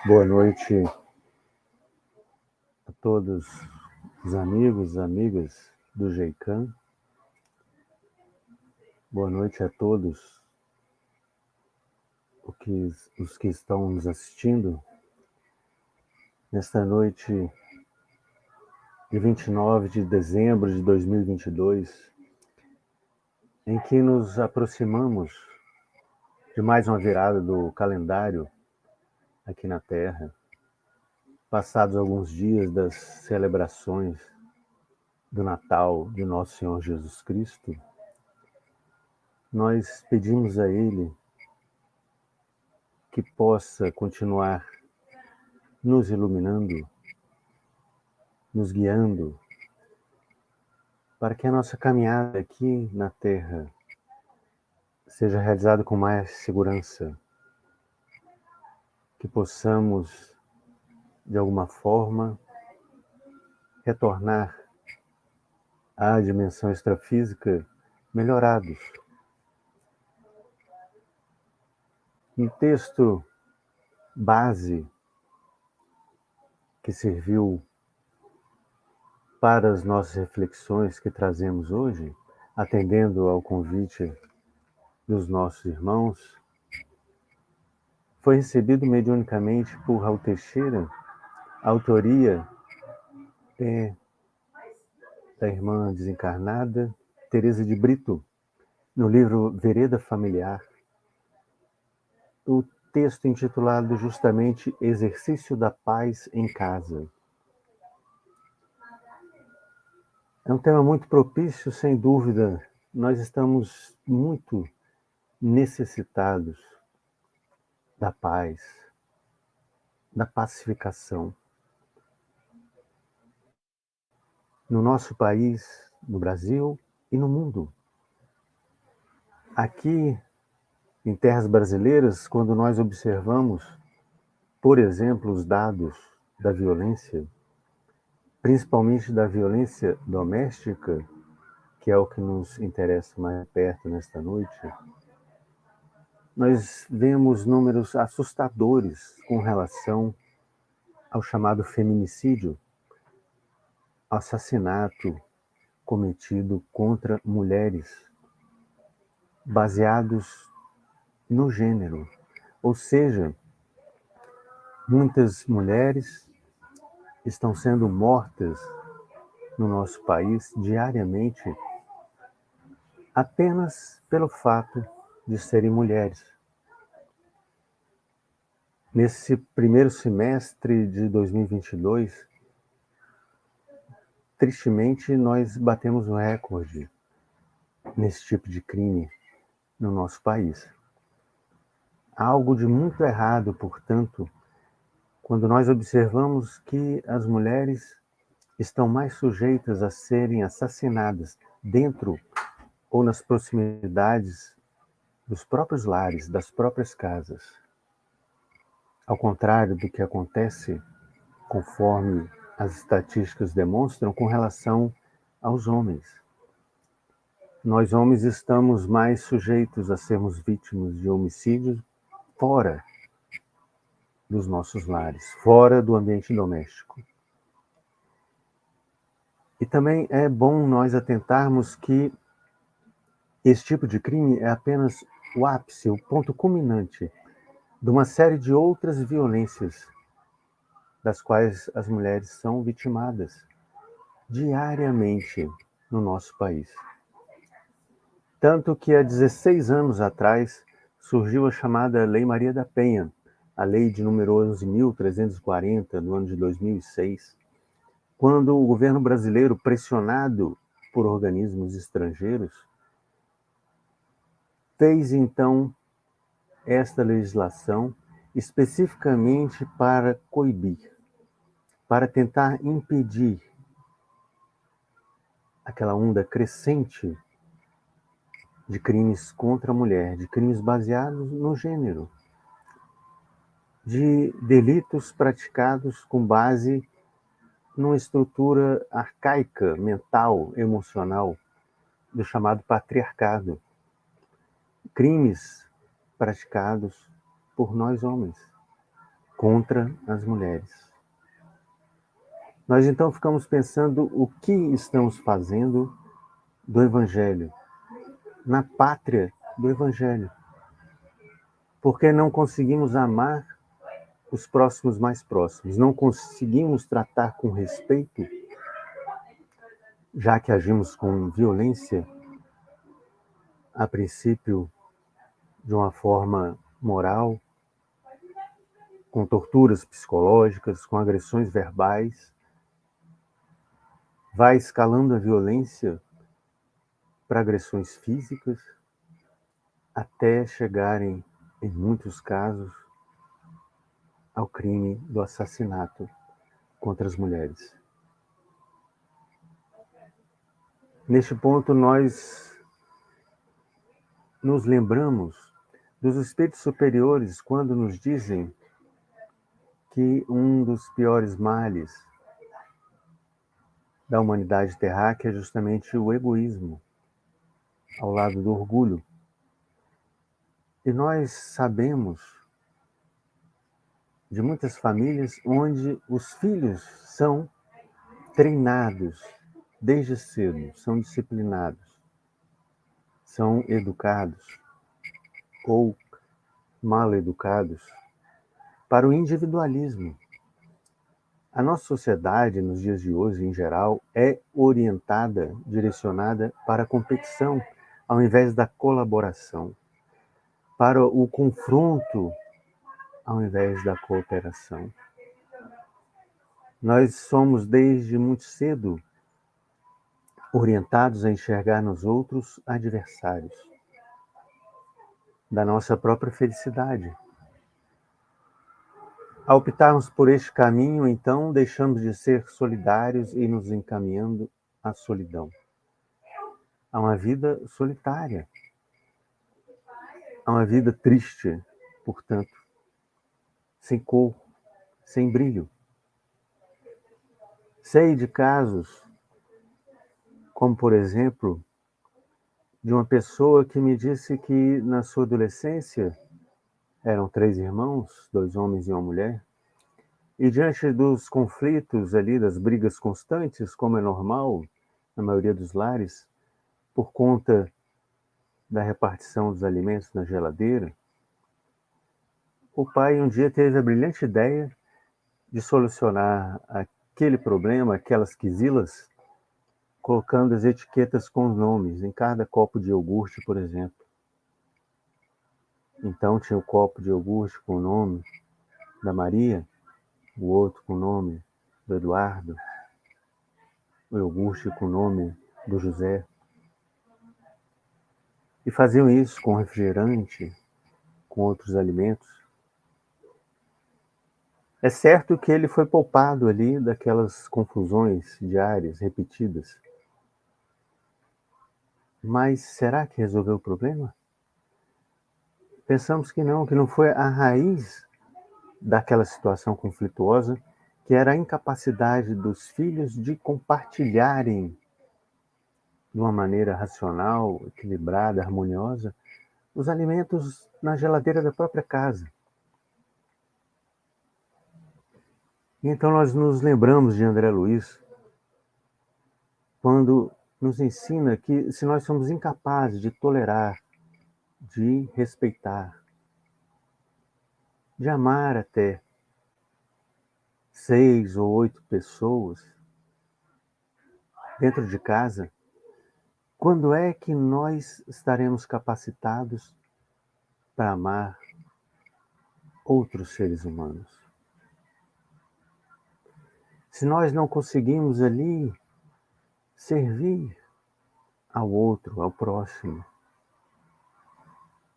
Boa noite a todos os amigos, amigas do GEICAM. Boa noite a todos os que estão nos assistindo nesta noite de 29 de dezembro de 2022, em que nos aproximamos de mais uma virada do calendário aqui na Terra. Passados alguns dias das celebrações do Natal de Nosso Senhor Jesus Cristo, nós pedimos a Ele que possa continuar nos iluminando, nos guiando, para que a nossa caminhada aqui na Terra seja realizada com mais segurança, que possamos, de alguma forma, retornar à dimensão extrafísica melhorados. Um texto base que serviu para as nossas reflexões que trazemos hoje, atendendo ao convite dos nossos irmãos, foi recebido mediunicamente por Raul Teixeira. A autoria é da irmã desencarnada Teresa de Brito, no livro Vereda Familiar, o texto intitulado justamente Exercício da Paz em Casa. É um tema muito propício, sem dúvida. Nós estamos muito necessitados da paz, da pacificação. No nosso país, no Brasil e no mundo. Aqui, em terras brasileiras, quando nós observamos, por exemplo, os dados da violência, principalmente da violência doméstica, que é o que nos interessa mais perto nesta noite, nós vemos números assustadores com relação ao chamado feminicídio, assassinato cometido contra mulheres, baseados no gênero. Ou seja, muitas mulheres estão sendo mortas no nosso país diariamente apenas pelo fato de serem mulheres. Nesse primeiro semestre de 2022, tristemente, nós batemos um recorde nesse tipo de crime no nosso país. Há algo de muito errado, portanto, quando nós observamos que as mulheres estão mais sujeitas a serem assassinadas dentro ou nas proximidades dos próprios lares, das próprias casas. Ao contrário do que acontece, conforme as estatísticas demonstram, com relação aos homens. Nós, homens, estamos mais sujeitos a sermos vítimas de homicídios fora dos nossos lares, fora do ambiente doméstico. E também é bom nós atentarmos que esse tipo de crime é apenas o ápice, o ponto culminante de uma série de outras violências das quais as mulheres são vitimadas diariamente no nosso país. Tanto que há 16 anos atrás surgiu a chamada Lei Maria da Penha, a lei de número 11.340, no ano de 2006, quando o governo brasileiro, pressionado por organismos estrangeiros, fez então esta legislação especificamente para coibir, para tentar impedir aquela onda crescente de crimes contra a mulher, de crimes baseados no gênero, de delitos praticados com base numa estrutura arcaica, mental, emocional, do chamado patriarcado. Crimes praticados por nós homens, contra as mulheres. Nós então ficamos pensando o que estamos fazendo do Evangelho, na pátria do Evangelho. Porque não conseguimos amar os próximos mais próximos, não conseguimos tratar com respeito, já que agimos com violência, a princípio de uma forma moral, com torturas psicológicas, com agressões verbais, vai escalando a violência para agressões físicas, até chegarem, em muitos casos, ao crime do assassinato contra as mulheres. Neste ponto, nós nos lembramos dos espíritos superiores quando nos dizem que um dos piores males da humanidade terráquea é justamente o egoísmo, ao lado do orgulho. E nós sabemos de muitas famílias onde os filhos são treinados desde cedo, são disciplinados, são educados ou mal educados para o individualismo. A nossa sociedade, nos dias de hoje, em geral, é orientada, direcionada para a competição, ao invés da colaboração, para o confronto, ao invés da cooperação. Nós somos, desde muito cedo, orientados a enxergar nos outros adversários da nossa própria felicidade. Ao optarmos por este caminho, então, deixamos de ser solidários e nos encaminhando à solidão, a uma vida solitária, a uma vida triste, portanto, sem cor, sem brilho. Sei de casos, como por exemplo, de uma pessoa que me disse que na sua adolescência eram 3 irmãos, 2 homens e uma mulher, e diante dos conflitos ali, das brigas constantes, como é normal na maioria dos lares, por conta da repartição dos alimentos na geladeira, o pai um dia teve a brilhante ideia de solucionar aquele problema, aquelas quizilas, colocando as etiquetas com os nomes em cada copo de iogurte, por exemplo. Então tinha o copo de iogurte com o nome da Maria, o outro com o nome do Eduardo, o iogurte com o nome do José. E faziam isso com refrigerante, com outros alimentos. É certo que ele foi poupado ali daquelas confusões diárias, repetidas. Mas será que resolveu o problema? Pensamos que não foi a raiz daquela situação conflituosa, que era a incapacidade dos filhos de compartilharem de uma maneira racional, equilibrada, harmoniosa, os alimentos na geladeira da própria casa. E então nós nos lembramos de André Luiz, quando nos ensina que se nós somos incapazes de tolerar, de respeitar, de amar até 6 ou 8 pessoas dentro de casa, quando é que nós estaremos capacitados para amar outros seres humanos? Se nós não conseguimos ali servir ao outro, ao próximo,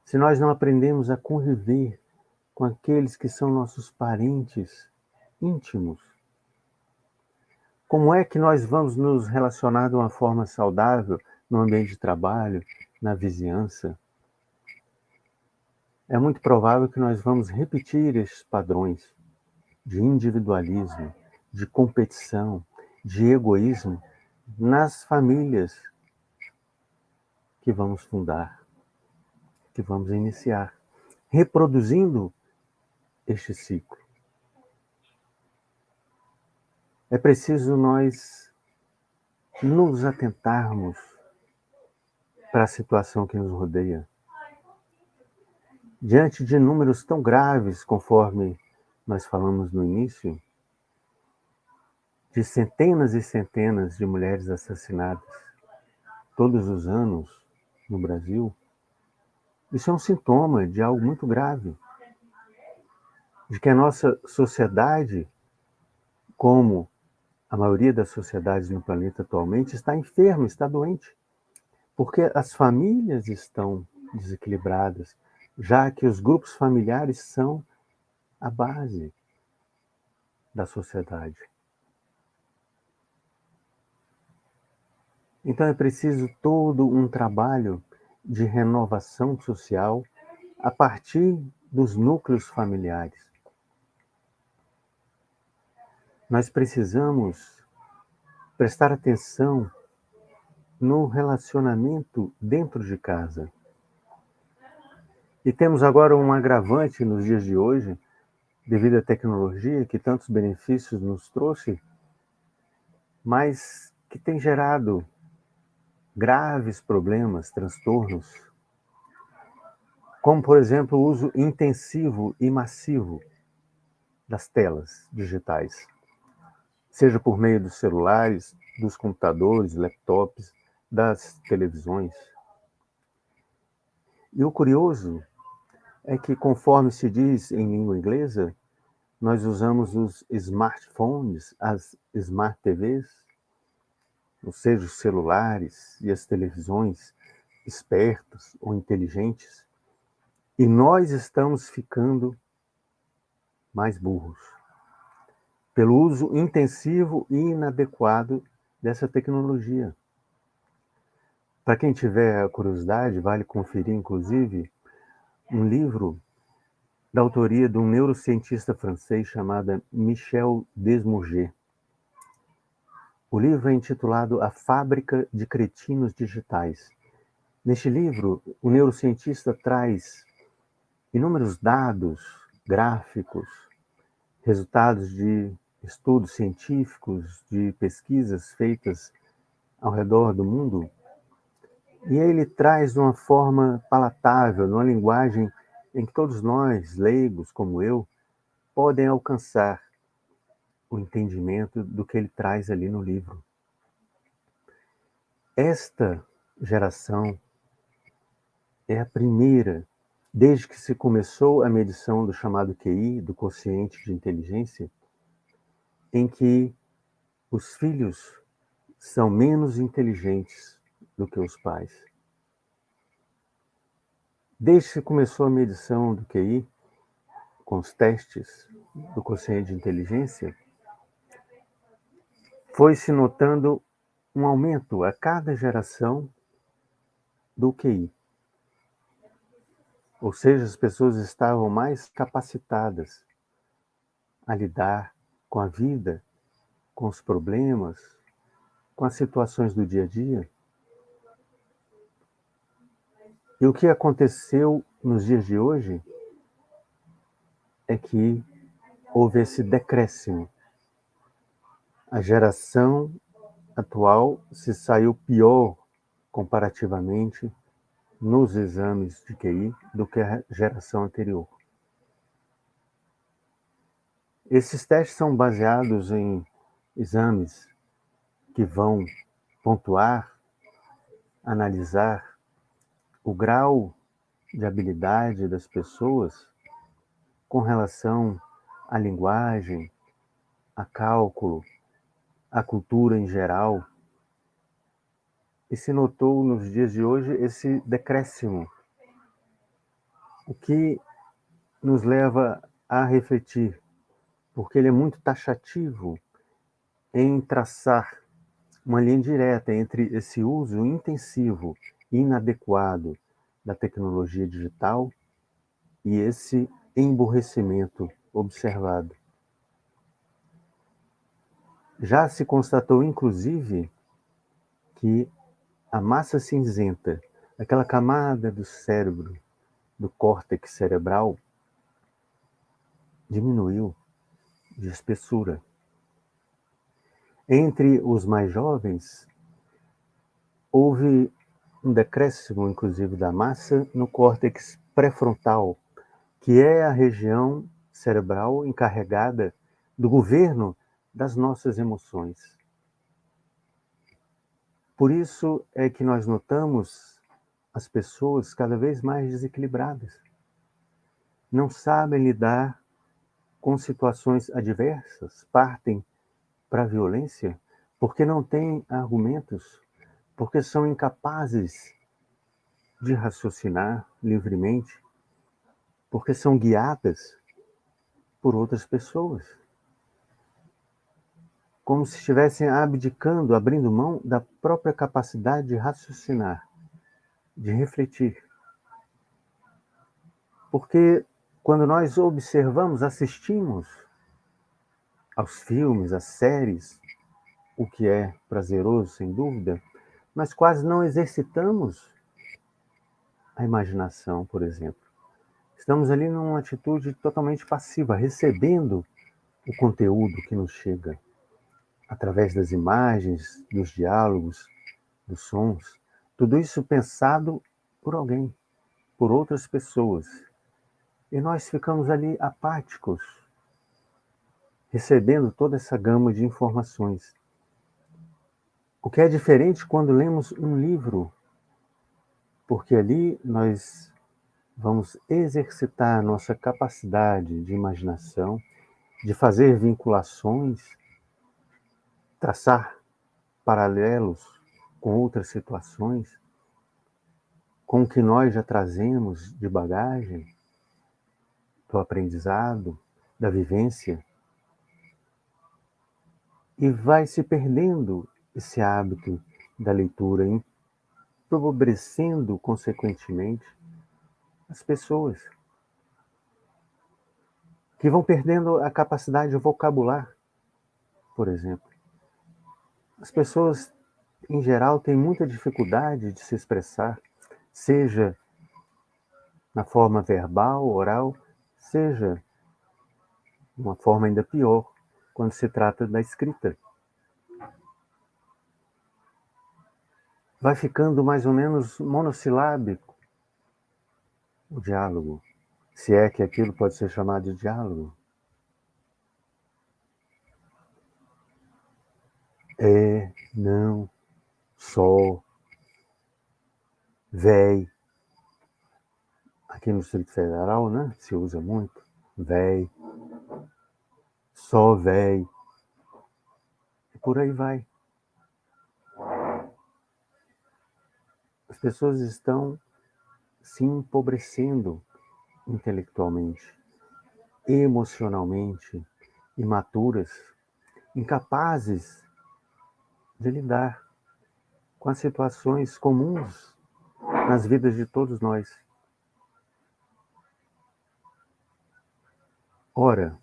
se nós não aprendemos a conviver com aqueles que são nossos parentes íntimos, como é que nós vamos nos relacionar de uma forma saudável no ambiente de trabalho, na vizinhança? É muito provável que nós vamos repetir esses padrões de individualismo, de competição, de egoísmo nas famílias que vamos fundar, que vamos iniciar, reproduzindo este ciclo. É preciso nós nos atentarmos para a situação que nos rodeia. Diante de números tão graves, conforme nós falamos no início, de centenas e centenas de mulheres assassinadas todos os anos no Brasil, isso é um sintoma de algo muito grave, de que a nossa sociedade, como a maioria das sociedades no planeta atualmente, está enferma, está doente, porque as famílias estão desequilibradas, já que os grupos familiares são a base da sociedade. Então é preciso todo um trabalho de renovação social a partir dos núcleos familiares. Nós precisamos prestar atenção no relacionamento dentro de casa. E temos agora um agravante nos dias de hoje, devido à tecnologia que tantos benefícios nos trouxe, mas que tem gerado graves problemas, transtornos, como, por exemplo, o uso intensivo e massivo das telas digitais, seja por meio dos celulares, dos computadores, laptops, das televisões. E o curioso é que, conforme se diz em língua inglesa, nós usamos os smartphones, as smart TVs, ou seja, os celulares e as televisões espertas ou inteligentes, e nós estamos ficando mais burros pelo uso intensivo e inadequado dessa tecnologia. Para quem tiver curiosidade, vale conferir, inclusive, um livro da autoria de um neurocientista francês chamado Michel Desmoulins. O livro é intitulado A Fábrica de Cretinos Digitais. Neste livro, o neurocientista traz inúmeros dados, gráficos, resultados de estudos científicos, de pesquisas feitas ao redor do mundo, e ele traz de uma forma palatável, numa linguagem em que todos nós, leigos como eu, podem alcançar o entendimento do que ele traz ali no livro. Esta geração é a primeira, desde que se começou a medição do chamado QI, do quociente de inteligência, em que os filhos são menos inteligentes do que os pais. Desde que começou a medição do QI, com os testes do quociente de inteligência, foi se notando um aumento a cada geração do QI. Ou seja, as pessoas estavam mais capacitadas a lidar com a vida, com os problemas, com as situações do dia a dia. E o que aconteceu nos dias de hoje é que houve esse decréscimo. A geração atual se saiu pior comparativamente nos exames de QI do que a geração anterior. Esses testes são baseados em exames que vão pontuar, analisar o grau de habilidade das pessoas com relação à linguagem, a cálculo, à cultura em geral. E se notou nos dias de hoje esse decréscimo, o que nos leva a refletir, porque ele é muito taxativo em traçar uma linha direta entre esse uso intensivo e inadequado da tecnologia digital e esse emburrecimento observado. Já se constatou, inclusive, que a massa cinzenta, aquela camada do cérebro, do córtex cerebral, diminuiu de espessura. Entre os mais jovens, houve um decréscimo, inclusive, da massa no córtex pré-frontal, que é a região cerebral encarregada do governo das nossas emoções. Por isso é que nós notamos as pessoas cada vez mais desequilibradas. Não sabem lidar com situações adversas, partem para a violência porque não têm argumentos, porque são incapazes de raciocinar livremente, porque são guiadas por outras pessoas, como se estivessem abdicando, abrindo mão da própria capacidade de raciocinar, de refletir. Porque quando nós observamos, assistimos aos filmes, às séries, o que é prazeroso, sem dúvida, mas quase não exercitamos a imaginação, por exemplo. Estamos ali numa atitude totalmente passiva, recebendo o conteúdo que nos chega através das imagens, dos diálogos, dos sons, tudo isso pensado por alguém, por outras pessoas. E nós ficamos ali apáticos, recebendo toda essa gama de informações. O que é diferente quando lemos um livro, porque ali nós vamos exercitar a nossa capacidade de imaginação, de fazer vinculações, traçar paralelos com outras situações, com o que nós já trazemos de bagagem, do aprendizado, da vivência, e vai se perdendo esse hábito da leitura, empobrecendo, consequentemente, as pessoas, que vão perdendo a capacidade de vocabular, por exemplo. As pessoas, em geral, têm muita dificuldade de se expressar, seja na forma verbal, oral, seja de uma forma ainda pior, quando se trata da escrita. Vai ficando mais ou menos monossilábico o diálogo, se é que aquilo pode ser chamado de diálogo. É, não, só, véi. Aqui no Distrito Federal, né, se usa muito, véi, só véi, e por aí vai. As pessoas estão se empobrecendo intelectualmente, emocionalmente, imaturas, incapazes de lidar com as situações comuns nas vidas de todos nós. Ora,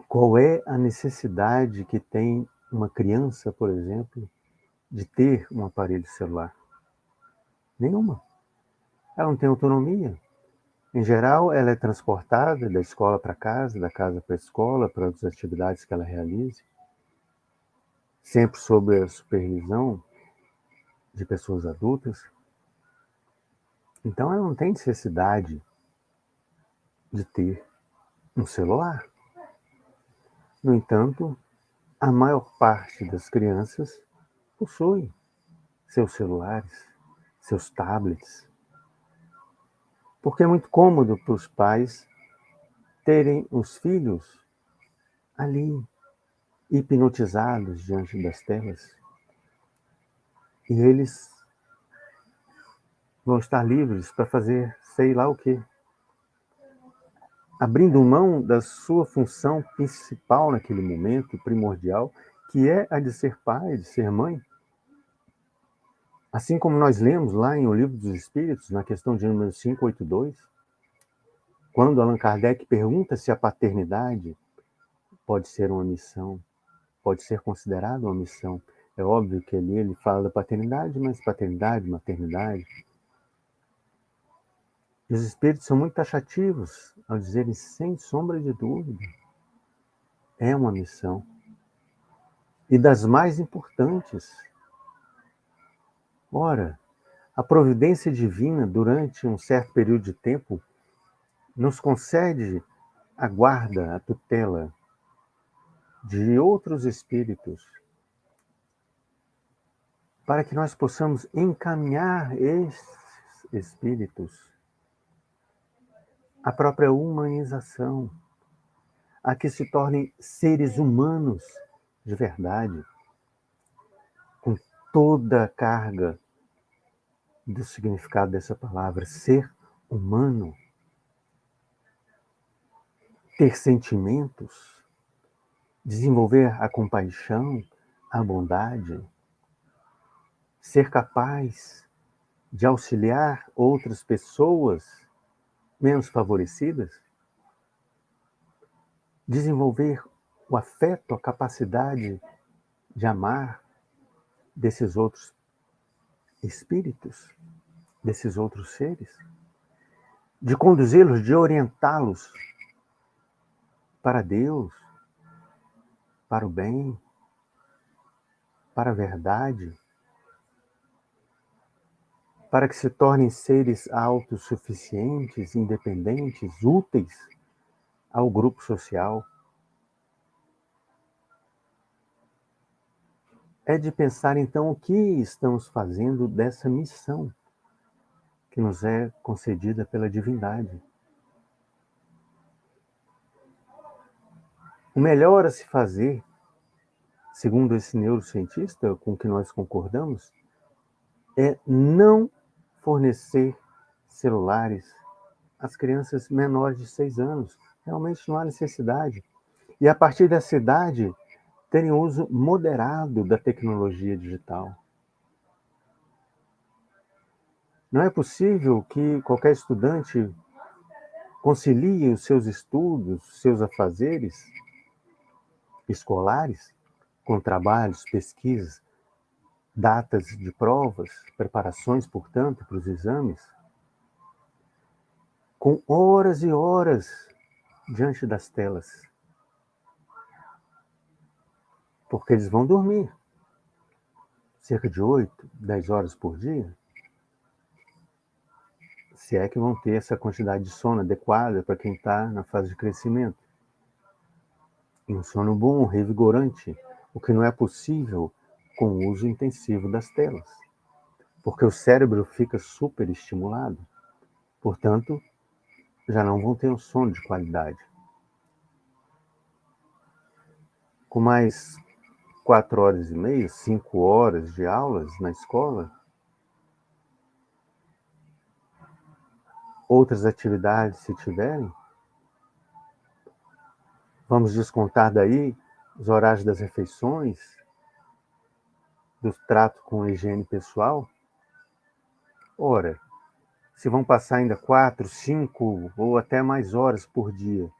qual é a necessidade que tem uma criança, por exemplo, de ter um aparelho celular? Nenhuma. Ela não tem autonomia. Em geral, ela é transportada da escola para casa, da casa para a escola, para as atividades que ela realize, sempre sob a supervisão de pessoas adultas. Então, ela não tem necessidade de ter um celular. No entanto, a maior parte das crianças possui seus celulares, seus tablets, porque é muito cômodo para os pais terem os filhos ali, hipnotizados diante das telas, e eles vão estar livres para fazer sei lá o quê, abrindo mão da sua função principal naquele momento, primordial, que é a de ser pai, de ser mãe. Assim como nós lemos lá em O Livro dos Espíritos, na questão de número 582, quando Allan Kardec pergunta se a paternidade pode ser uma missão, pode ser considerada uma missão. É óbvio que ali ele fala da paternidade, mas paternidade, maternidade. E os espíritos são muito taxativos ao dizerem, sem sombra de dúvida, é uma missão. e das mais importantes. Ora, a providência divina, durante um certo período de tempo, nos concede a guarda, a tutela de outros espíritos, para que nós possamos encaminhar esses espíritos à própria humanização, a que se tornem seres humanos de verdade, com toda a carga do significado dessa palavra, ser humano, ter sentimentos, desenvolver a compaixão, a bondade, ser capaz de auxiliar outras pessoas menos favorecidas, desenvolver o afeto, a capacidade de amar desses outros espíritos, desses outros seres, de conduzi-los, de orientá-los para Deus, para o bem, para a verdade, para que se tornem seres autossuficientes, independentes, úteis ao grupo social. É de pensar, então, o que estamos fazendo dessa missão que nos é concedida pela divindade. O melhor a se fazer, segundo esse neurocientista com que nós concordamos, é não fornecer celulares às crianças menores de 6 anos. Realmente não há necessidade. E a partir dessa idade, terem uso moderado da tecnologia digital. Não é possível que qualquer estudante concilie os seus estudos, seus afazeres escolares, com trabalhos, pesquisas, datas de provas, preparações, portanto, para os exames, com horas e horas diante das telas. Porque eles vão dormir cerca de 8, 10 horas por dia, se é que vão ter essa quantidade de sono adequada para quem está na fase de crescimento. E um sono bom, revigorante, o que não é possível com o uso intensivo das telas, porque o cérebro fica super estimulado. Portanto, já não vão ter um sono de qualidade. Com mais 4 horas e meia, 5 horas de aulas na escola, outras atividades se tiverem, vamos descontar daí os horários das refeições, do trato com a higiene pessoal. Ora, se vão passar ainda 4, 5 ou até mais horas por dia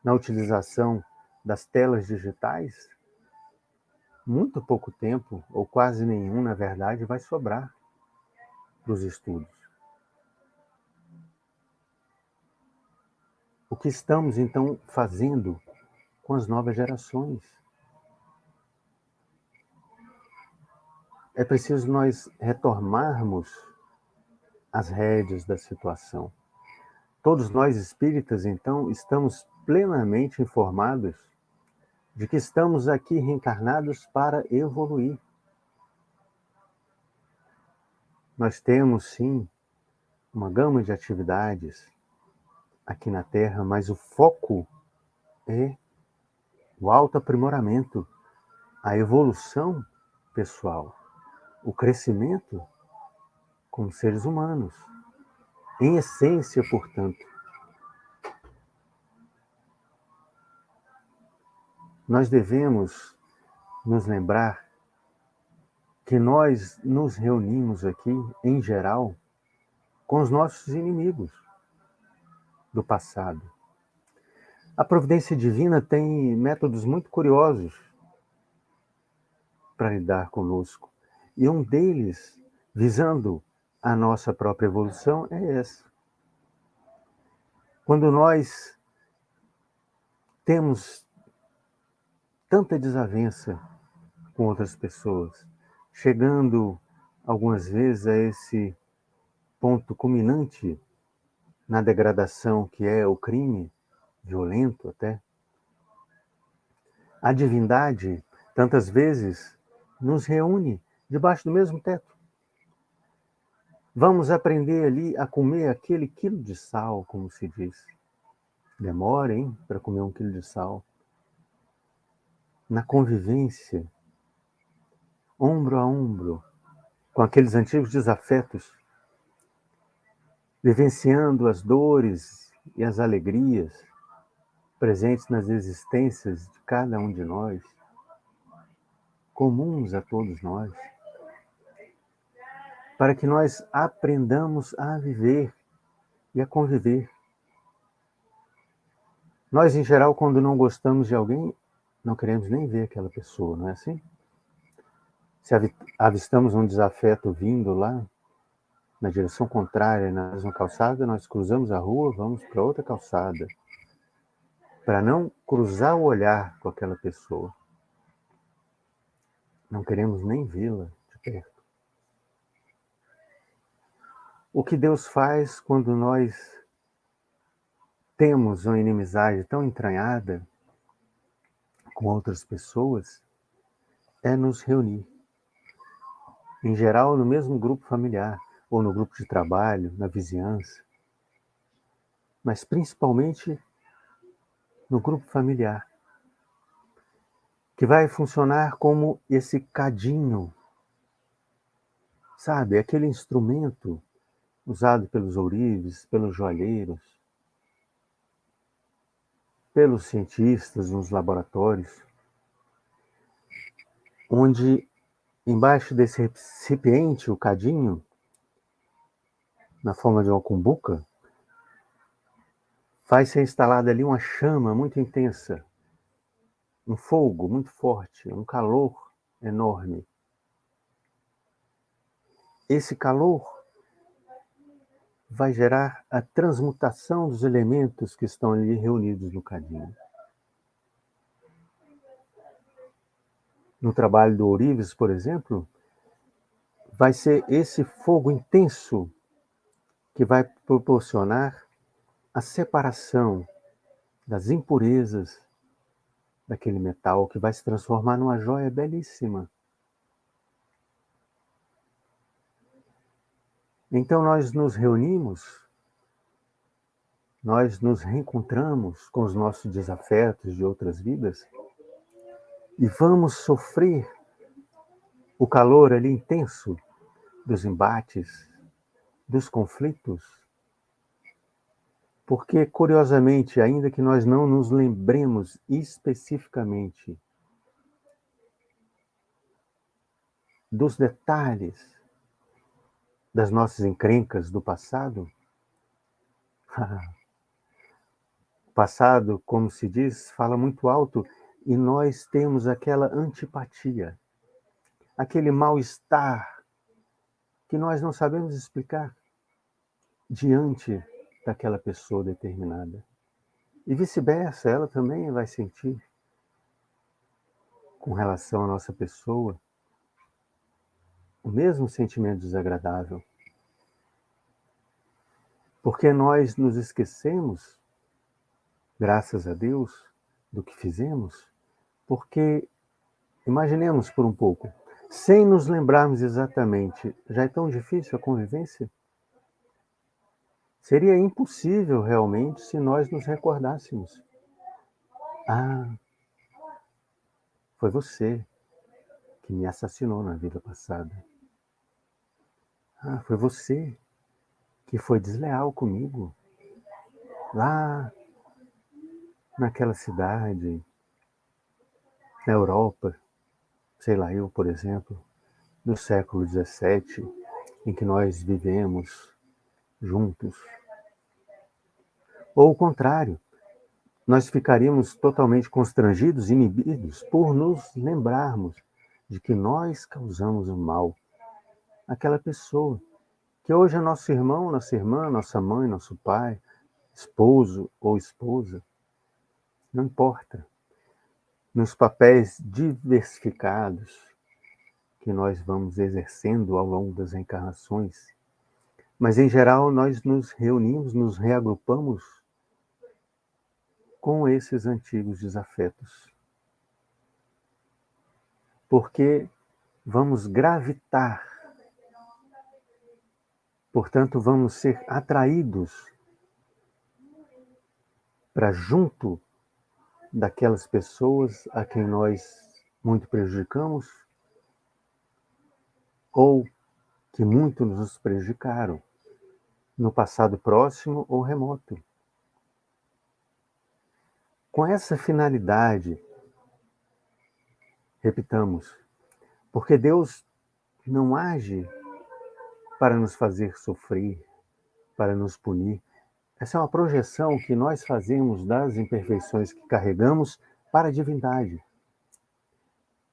na utilização das telas digitais, muito pouco tempo, ou quase nenhum, na verdade, vai sobrar para os estudos. O que estamos, então, fazendo com as novas gerações? É preciso nós retomarmos as rédeas da situação. Todos nós espíritas, então, estamos plenamente informados de que estamos aqui reencarnados para evoluir. Nós temos, sim, uma gama de atividades aqui na Terra, mas o foco é o autoaprimoramento, a evolução pessoal, o crescimento como seres humanos. Em essência, portanto, nós devemos nos lembrar que nós nos reunimos aqui, em geral, com os nossos inimigos do passado. A providência divina tem métodos muito curiosos para lidar conosco. E um deles, visando a nossa própria evolução, é esse. Quando nós temos tanta desavença com outras pessoas, chegando algumas vezes a esse ponto culminante na degradação que é o crime, violento até. A divindade, tantas vezes, nos reúne debaixo do mesmo teto. Vamos aprender ali a comer aquele quilo de sal, como se diz. Demora, hein, para comer 1 quilo de sal. Na convivência, ombro a ombro, com aqueles antigos desafetos, vivenciando as dores e as alegrias presentes nas existências de cada um de nós, comuns a todos nós, para que nós aprendamos a viver e a conviver. Nós, em geral, quando não gostamos de alguém, não queremos nem ver aquela pessoa, não é assim? Se avistamos um desafeto vindo lá, na direção contrária, na mesma calçada, nós cruzamos a rua, vamos para outra calçada, para não cruzar o olhar com aquela pessoa. Não queremos nem vê-la de perto. O que Deus faz quando nós temos uma inimizade tão entranhada com outras pessoas é nos reunir. Em geral, no mesmo grupo familiar, ou no grupo de trabalho, na vizinhança, mas principalmente no grupo familiar, que vai funcionar como esse cadinho, sabe? Aquele instrumento usado pelos ourives, pelos joalheiros, pelos cientistas nos laboratórios, onde embaixo desse recipiente, o cadinho, na forma de uma cumbuca, vai ser instalada ali uma chama muito intensa, um fogo muito forte, um calor enorme. Esse calor vai gerar a transmutação dos elementos que estão ali reunidos no cadinho. No trabalho do ourives, por exemplo, vai ser esse fogo intenso que vai proporcionar a separação das impurezas daquele metal, que vai se transformar numa joia belíssima. Então nós nos reunimos, nós nos reencontramos com os nossos desafetos de outras vidas e vamos sofrer o calor ali intenso dos embates, dos conflitos, porque, curiosamente, ainda que nós não nos lembremos especificamente dos detalhes das nossas encrencas do passado, o passado, como se diz, fala muito alto e nós temos aquela antipatia, aquele mal-estar que nós não sabemos explicar diante daquela pessoa determinada. E vice-versa, ela também vai sentir com relação à nossa pessoa o mesmo sentimento desagradável. Porque nós nos esquecemos, graças a Deus, do que fizemos, porque, imaginemos por um pouco, sem nos lembrarmos exatamente, já é tão difícil a convivência? Seria impossível realmente se nós nos recordássemos. Ah, foi você que me assassinou na vida passada. Ah, foi você que foi desleal comigo lá naquela cidade, na Europa, sei lá eu, por exemplo, do século XVII, em que nós vivemos juntos. Ou o contrário, nós ficaríamos totalmente constrangidos, inibidos, por nos lembrarmos de que nós causamos o mal àquela pessoa, que hoje é nosso irmão, nossa irmã, nossa mãe, nosso pai, esposo ou esposa, não importa. nos papéis diversificados que nós vamos exercendo ao longo das reencarnações, mas em geral nós nos reunimos, nos reagrupamos com esses antigos desafetos, porque vamos gravitar, portanto vamos ser atraídos para junto daquelas pessoas a quem nós muito prejudicamos ou que muito nos prejudicaram, no passado próximo ou remoto. Com essa finalidade, repitamos, porque Deus não age para nos fazer sofrer, para nos punir. Essa é uma projeção que nós fazemos das imperfeições que carregamos para a divindade.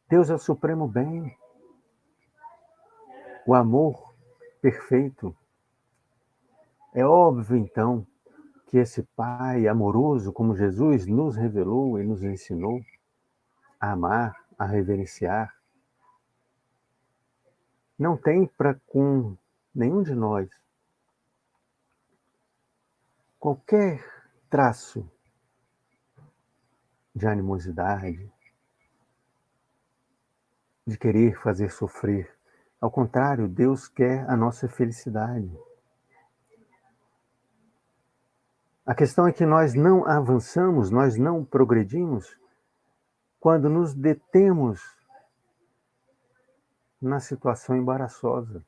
Deus é o supremo bem, o amor perfeito. É óbvio, então, que esse Pai amoroso, como Jesus nos revelou e nos ensinou a amar, a reverenciar, não tem para com nenhum de nós qualquer traço de animosidade, de querer fazer sofrer. Ao contrário, Deus quer a nossa felicidade. A questão é que nós não avançamos, nós não progredimos quando nos detemos na situação embaraçosa.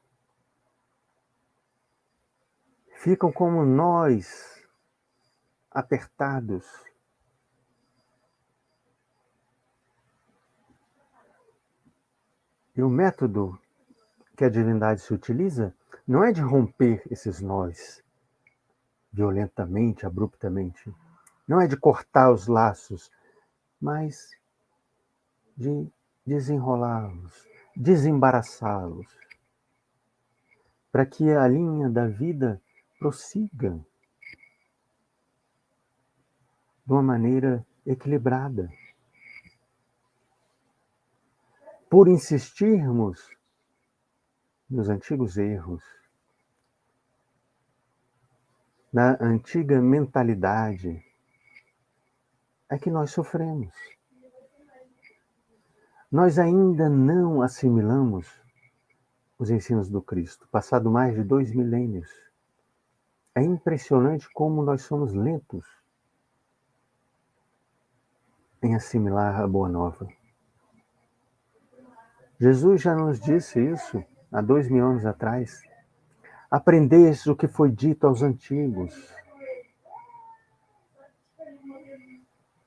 Ficam como nós, apertados. E o método que a divindade se utiliza não é de romper esses nós violentamente, abruptamente. Não é de cortar os laços, mas de desenrolá-los, desembaraçá-los, para que a linha da vida prossiga de uma maneira equilibrada. Por insistirmos nos antigos erros, na antiga mentalidade, é que nós sofremos. Nós ainda não assimilamos os ensinos do Cristo, passado mais de 2 milênios. É impressionante como nós somos lentos em assimilar a Boa Nova. Jesus já nos disse isso há 2000 anos atrás. Aprendeste o que foi dito aos antigos.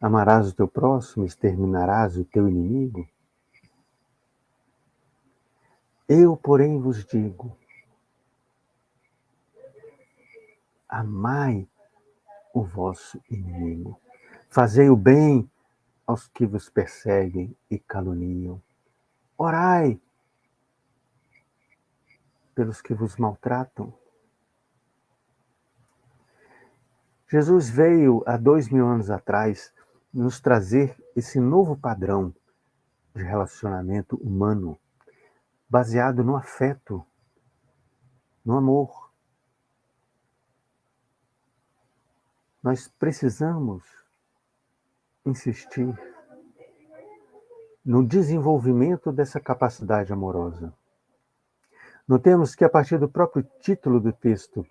Amarás o teu próximo, exterminarás o teu inimigo. Eu, porém, vos digo, amai o vosso inimigo. Fazei o bem aos que vos perseguem e caluniam. Orai pelos que vos maltratam. Jesus veio há 2000 anos atrás nos trazer esse novo padrão de relacionamento humano, baseado no afeto, no amor. Nós precisamos insistir no desenvolvimento dessa capacidade amorosa. Notemos que, a partir do próprio título do texto,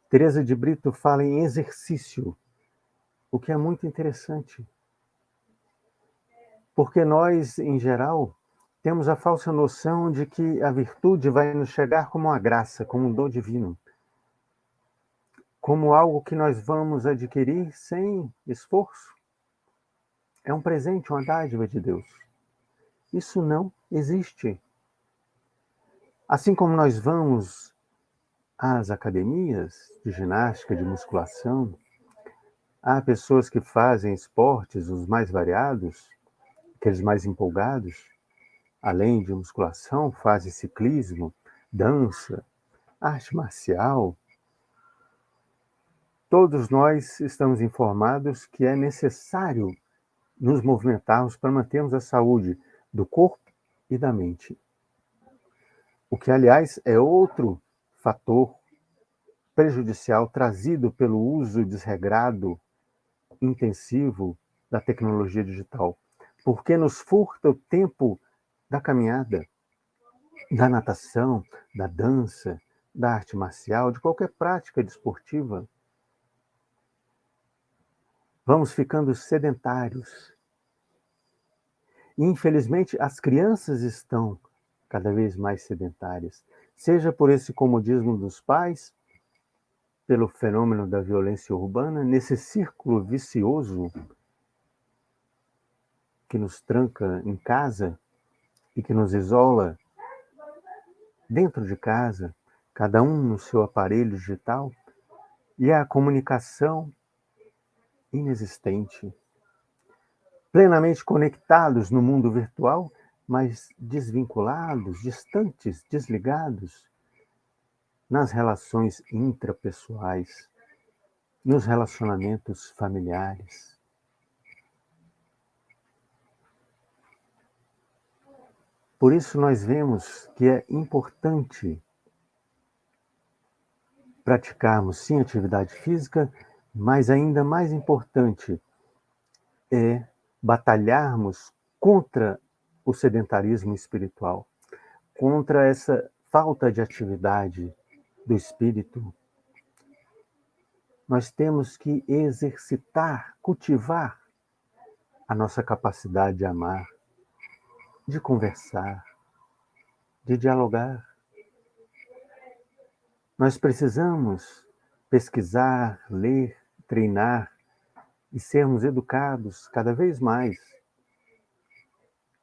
Teresa de Brito fala em exercício, o que é muito interessante. Porque nós, em geral, temos a falsa noção de que a virtude vai nos chegar como uma graça, como um dom divino, como algo que nós vamos adquirir sem esforço. É um presente, uma dádiva de Deus. Isso não existe. Assim como nós vamos às academias de ginástica, de musculação, há pessoas que fazem esportes, os mais variados, aqueles mais empolgados, além de musculação, fazem ciclismo, dança, arte marcial. Todos nós estamos informados que é necessário nos movimentarmos para mantermos a saúde do corpo e da mente. O que, aliás, é outro fator prejudicial trazido pelo uso desregrado, intensivo da tecnologia digital, porque nos furta o tempo da caminhada, da natação, da dança, da arte marcial, de qualquer prática desportiva. Vamos ficando sedentários. E, infelizmente, as crianças estão cada vez mais sedentárias, seja por esse comodismo dos pais, pelo fenômeno da violência urbana, nesse círculo vicioso que nos tranca em casa e que nos isola dentro de casa, cada um no seu aparelho digital, e a comunicação inexistente, plenamente conectados no mundo virtual, mas desvinculados, distantes, desligados nas relações intrapessoais, nos relacionamentos familiares. Por isso nós vemos que é importante praticarmos sim atividade física, mas ainda mais importante é batalharmos contra o sedentarismo espiritual, contra essa falta de atividade do espírito. Nós temos que exercitar, cultivar a nossa capacidade de amar, de conversar, de dialogar. Nós precisamos pesquisar, ler, treinar e sermos educados cada vez mais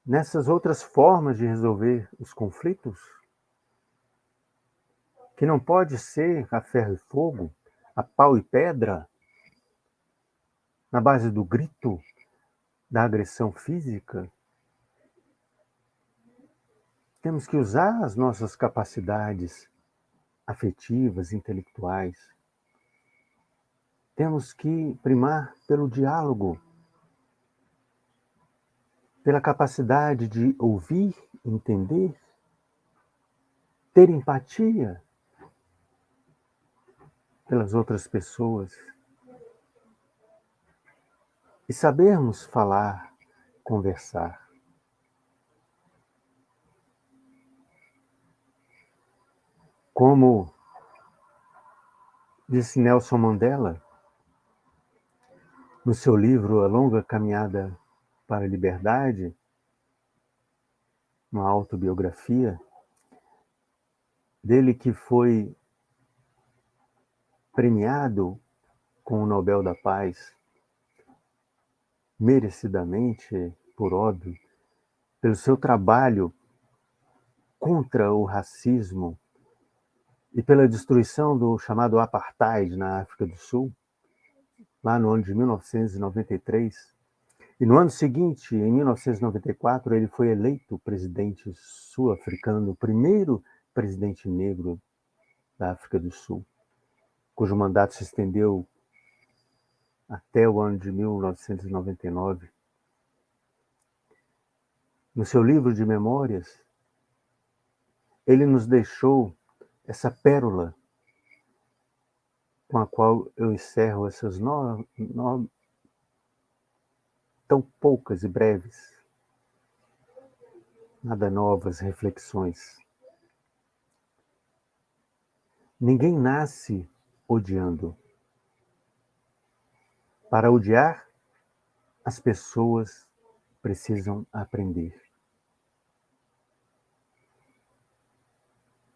nessas outras formas de resolver os conflitos, que não pode ser a ferro e fogo, a pau e pedra, na base do grito, da agressão física. Temos que usar as nossas capacidades afetivas, intelectuais. Temos que primar pelo diálogo, pela capacidade de ouvir, entender, ter empatia pelas outras pessoas e sabermos falar, conversar. Como disse Nelson Mandela, no seu livro A Longa Caminhada para a Liberdade, uma autobiografia dele que foi premiado com o Nobel da Paz, merecidamente, por óbvio, pelo seu trabalho contra o racismo e pela destruição do chamado apartheid na África do Sul, lá no ano de 1993. E no ano seguinte, em 1994, ele foi eleito presidente sul-africano, o primeiro presidente negro da África do Sul, cujo mandato se estendeu até o ano de 1999. No seu livro de memórias, ele nos deixou essa pérola com a qual eu encerro essas tão poucas e breves, nada novas reflexões. Ninguém nasce odiando. Para odiar, as pessoas precisam aprender.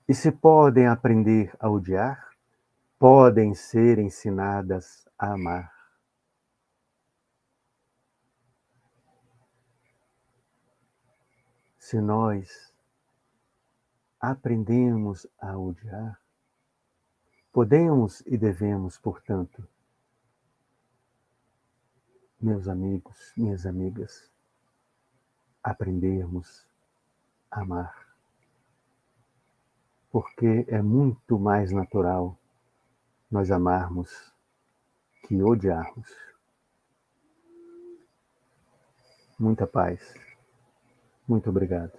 E se podem aprender a odiar, podem ser ensinadas a amar. Se nós aprendemos a odiar, podemos e devemos, portanto, meus amigos, minhas amigas, aprendermos a amar. Porque é muito mais natural nós amarmos que odiarmos. muita paz. Muito obrigado.